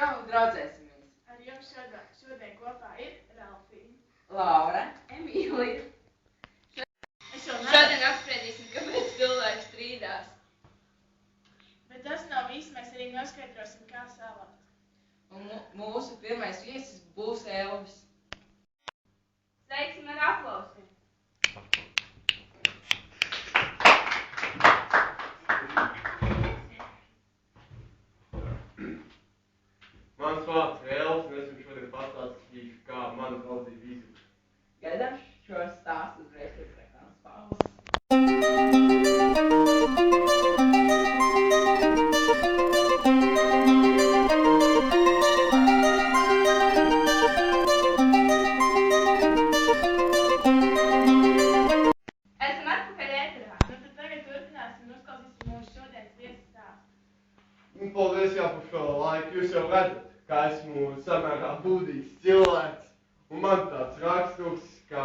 jau draudzēsimies. Ar jums šodien kopā ir Ralfīna, Laura, Emīlija. Šodien apspriedīsim, kāpēc cilvēki strīdās. Bet tas nav viss, mēs arī noskaidrosim, kā savākt. Un mūsu pirmais viesis būs Elvis. Sveiksim ar aplausiem. Mans vārds ir Elvis, un es jums šodien pastāstīšu, kā mana draudzība izjūtas. Gaidām šo stāstu uzreiz pēc reklāmas pauzes. Esam atpakaļ ēterā. Nu tad tagad turpināsim un uzklausīsim mūsu šodienas viesu stāstu. Paldies jau par šo laiku. Jūs jau redzat, ka esmu samērā būdīgs cilvēks. Un man tāds raksturs, ka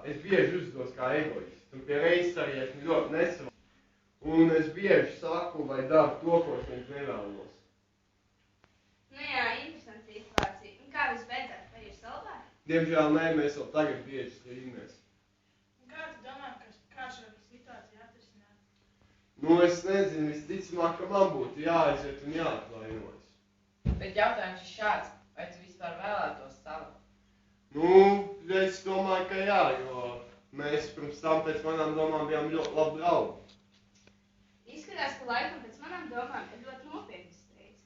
es bieži uzdos kā egoists. Un pie reizes arī esmu ļoti nesavu. Un es bieži saku vai daru to, ko es viņus nevēlos. Nu jā, interesanti situācija. Un kā viss beidzās? Vai ir salvāri? Diemžēl nē, mēs vēl tagad bieži strīdamies. Un kā tu domā, kā šo situāciju atrisināt? Nu, es nezinu, visticamāk, ka man būtu jāaiziet un jāatvainojas. Bet jautājums ir šāds, vai tu vispār vēlētos salvāt? Nu, es domāju, ka jā, jo mēs pirms tam pēc manām domām bijām ļoti labi draugi. Izskatās, ka laikam pēc manām domām ir ļoti nopietnas strīds.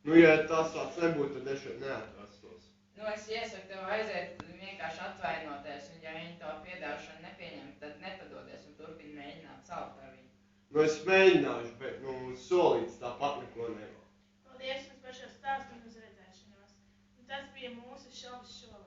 Nu, ja tas tāds nebūtu, tad es šeit neatrastos. Nu, es iesaku tev aiziet vienkārši atvainoties, un ja viņi to piedāvšanu nepieņem, tad nepadodies un turpini mēģināt salvāt ar viņu. Nu, es mēģināšu, bet, solīts tāpat neko nevar. Paldies jums par šo stāstu un uz redzēšanos. Un tas bija mūsu šovs šovakar.